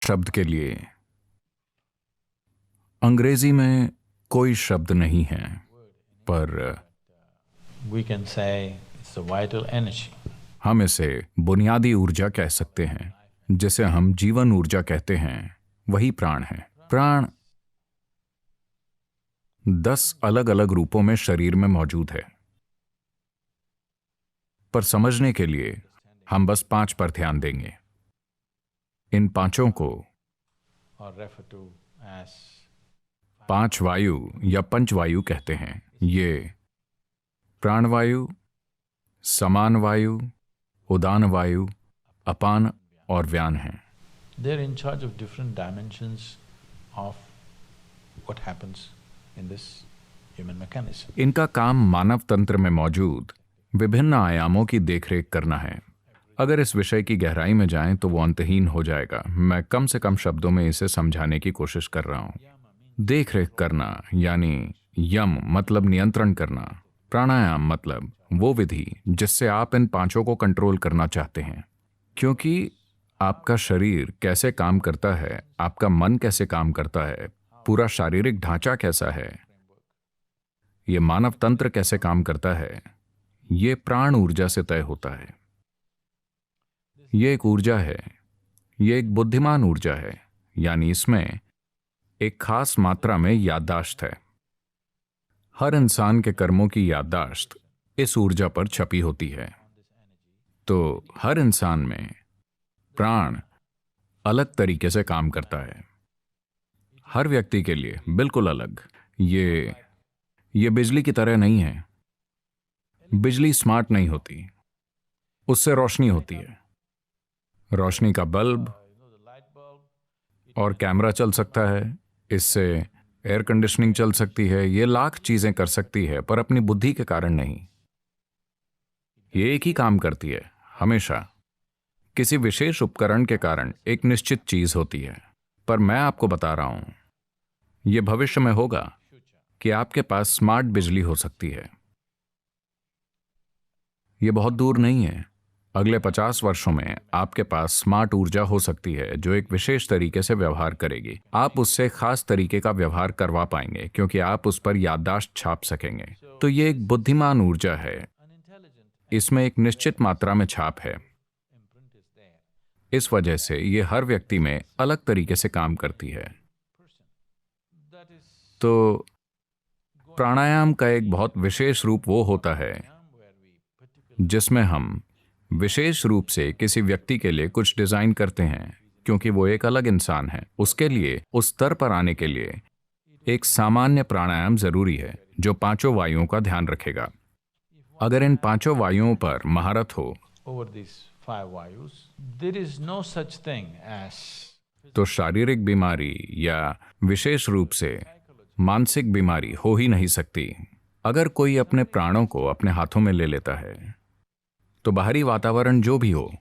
शब्द के लिए अंग्रेजी में कोई शब्द नहीं है, पर we can say it's a vital energy. हम इसे बुनियादी ऊर्जा कह सकते हैं, जिसे हम जीवन ऊर्जा कहते हैं। वही प्राण है। प्राण 10 अलग अलग रूपों में शरीर में मौजूद है, पर समझने के लिए हम बस 5 पर ध्यान देंगे। इन पांचों को Or refer to as 5 वायु या पंचवायु कहते हैं। ये प्राणवायु, समान वायु, उदान वायु, अपान और व्यान हैं। they're in charge of different dimensions of what happens in this human mechanism. इनका काम मानव तंत्र में मौजूद विभिन्न आयामों की देखरेख करना है। अगर इस विषय की गहराई में जाएं तो वो अंतहीन हो जाएगा। मैं कम से कम शब्दों में इसे समझाने की कोशिश कर रहा हूं। देखरेख करना यानी यम मतलब नियंत्रण करना, प्राणायाम मतलब वो विधि जिससे आप इन पांचों को कंट्रोल करना चाहते हैं। क्योंकि आपका शरीर कैसे काम करता है, आपका मन कैसे काम करता है, पूरा शारीरिक ढांचा कैसा है, ये मानव तंत्र कैसे काम करता है, ये प्राण ऊर्जा से तय होता है। ये एक ऊर्जा है, ये एक बुद्धिमान ऊर्जा है, यानी इसमें एक खास मात्रा में याददाश्त है। हर इंसान के कर्मों की याददाश्त इस ऊर्जा पर छपी होती है। तो हर इंसान में प्राण अलग तरीके से काम करता है, हर व्यक्ति के लिए बिल्कुल अलग। ये बिजली की तरह नहीं है। बिजली स्मार्ट नहीं होती, उससे रोशनी होती है। रोशनी का बल्ब और कैमरा चल सकता है, इससे एयर कंडीशनिंग चल सकती है, ये लाख चीजें कर सकती है, पर अपनी बुद्धि के कारण नहीं। ये एक ही काम करती है हमेशा। किसी विशेष उपकरण के कारण एक निश्चित चीज होती है। पर मैं आपको बता रहा हूं, यह भविष्य में होगा कि आपके पास स्मार्ट बिजली हो सकती है। यह बहुत दूर नहीं है। अगले 50 वर्षों में आपके पास स्मार्ट ऊर्जा हो सकती है जो एक विशेष तरीके से व्यवहार करेगी। आप उससे खास तरीके का व्यवहार करवा पाएंगे क्योंकि आप उस पर याददाश्त छाप सकेंगे। तो ये एक बुद्धिमान ऊर्जा है, इसमें एक निश्चित मात्रा में छाप है। इस वजह से ये हर व्यक्ति में अलग तरीके से काम करती है। तो प्राणायाम का एक बहुत विशेष रूप वो होता है जिसमें हम विशेष रूप से किसी व्यक्ति के लिए कुछ डिजाइन करते हैं, क्योंकि वो एक अलग इंसान है। उसके लिए उस स्तर पर आने के लिए एक सामान्य प्राणायाम जरूरी है जो 5 वायुओं का ध्यान रखेगा। अगर इन 5 वायुओं पर महारत हो Over these 5 vayus, there is no such thing as तो शारीरिक बीमारी या विशेष रूप से मानसिक बीमारी हो ही नहीं सकती। अगर कोई अपने प्राणों को अपने हाथों में ले लेता है तो बाहरी वातावरण जो भी हो,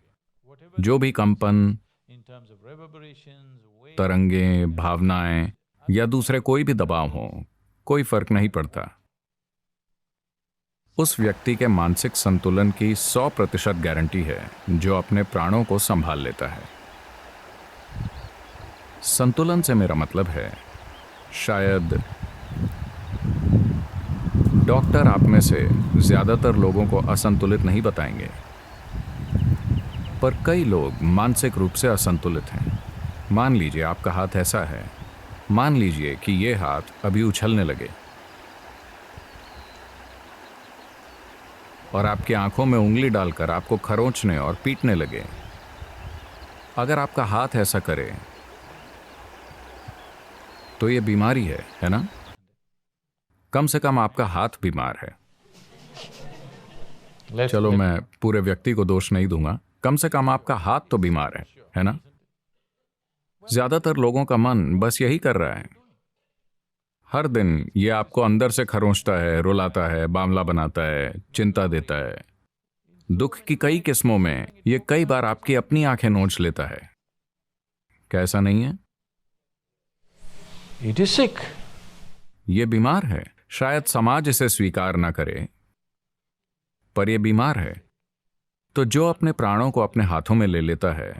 जो भी कंपन, in terms of reverberations, waves, तरंगें, भावनाएं या दूसरे कोई भी दबाव हो, कोई फर्क नहीं पड़ता। उस व्यक्ति के मानसिक संतुलन की 100% गारंटी है जो अपने प्राणों को संभाल लेता है। संतुलन से मेरा मतलब है, शायद डॉक्टर आप में से ज्यादातर लोगों को असंतुलित नहीं बताएंगे, पर कई लोग मानसिक रूप से असंतुलित हैं। मान लीजिए आपका हाथ ऐसा है, मान लीजिए कि ये हाथ अभी उछलने लगे और आपकी आंखों में उंगली डालकर आपको खरोंचने और पीटने लगे। अगर आपका हाथ ऐसा करे तो ये बीमारी है ना? कम से कम आपका हाथ बीमार है। चलो मैं पूरे व्यक्ति को दोष नहीं दूंगा, कम से कम आपका हाथ तो बीमार है ना? ज्यादातर लोगों का मन बस यही कर रहा है। हर दिन ये आपको अंदर से खरोंचता है, रुलाता है, बावला बनाता है, चिंता देता है। दुख की कई किस्मों में ये कई बार आपकी अपनी आंखें नोच लेता है। क्या ऐसा नहीं है? it is sick. ये बीमार है। शायद समाज इसे स्वीकार ना करे, पर यह बीमार है। तो जो अपने प्राणों को अपने हाथों में ले लेता है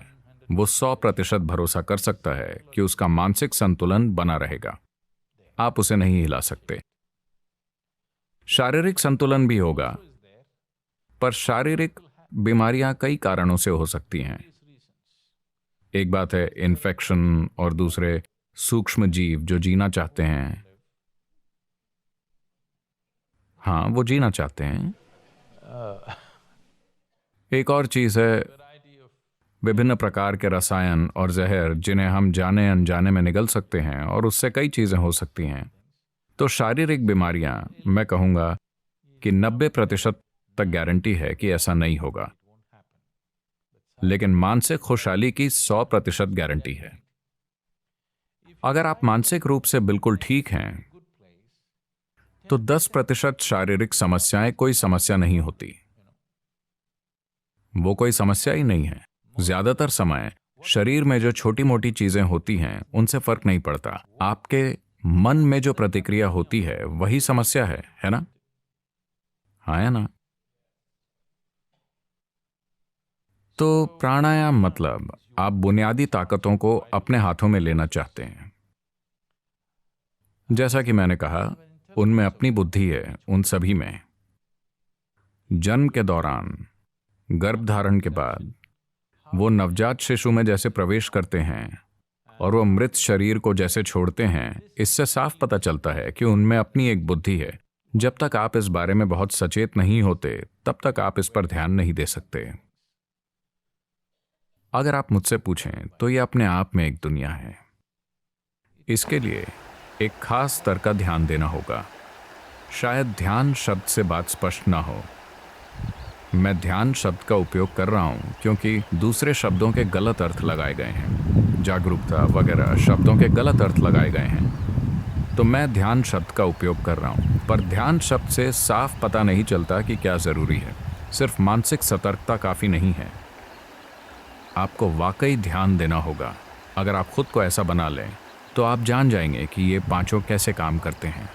वो 100% भरोसा कर सकता है कि उसका मानसिक संतुलन बना रहेगा। आप उसे नहीं हिला सकते। शारीरिक संतुलन भी होगा, पर शारीरिक बीमारियां कई कारणों से हो सकती हैं। एक बात है इन्फेक्शन और दूसरे सूक्ष्म जीव जो जीना चाहते हैं। हाँ, वो जीना चाहते हैं। एक और चीज है विभिन्न प्रकार के रसायन और जहर जिन्हें हम जाने अनजाने में निगल सकते हैं, और उससे कई चीजें हो सकती हैं। तो शारीरिक बीमारियां, मैं कहूंगा कि 90% तक गारंटी है कि ऐसा नहीं होगा, लेकिन मानसिक खुशहाली की 100% गारंटी है। अगर आप मानसिक रूप से बिल्कुल ठीक हैं तो 10% शारीरिक समस्याएं कोई समस्या नहीं होती। वो कोई समस्या ही नहीं है। ज्यादातर समय शरीर में जो छोटी मोटी चीजें होती हैं उनसे फर्क नहीं पड़ता। आपके मन में जो प्रतिक्रिया होती है वही समस्या है ना? हाँ या ना? तो प्राणायाम मतलब आप बुनियादी ताकतों को अपने हाथों में लेना चाहते हैं। जैसा कि मैंने कहा, उनमें अपनी बुद्धि है, उन सभी में। जन्म के दौरान, गर्भधारण के बाद वो नवजात शिशु में जैसे प्रवेश करते हैं और वो मृत शरीर को जैसे छोड़ते हैं, इससे साफ पता चलता है कि उनमें अपनी एक बुद्धि है। जब तक आप इस बारे में बहुत सचेत नहीं होते तब तक आप इस पर ध्यान नहीं दे सकते। अगर आप मुझसे पूछें तो ये अपने आप में एक दुनिया है। इसके लिए एक खास स्तर का ध्यान देना होगा। शायद ध्यान शब्द से बात स्पष्ट ना हो। मैं ध्यान शब्द का उपयोग कर रहा हूं क्योंकि दूसरे शब्दों के गलत अर्थ लगाए गए हैं। जागरूकता वगैरह शब्दों के गलत अर्थ लगाए गए हैं, तो मैं ध्यान शब्द का उपयोग कर रहा हूं। पर ध्यान शब्द से साफ पता नहीं चलता कि क्या जरूरी है। सिर्फ मानसिक सतर्कता काफी नहीं है, आपको वाकई ध्यान देना होगा। अगर आप खुद को ऐसा बना लें तो आप जान जाएंगे कि ये पांचों कैसे काम करते हैं।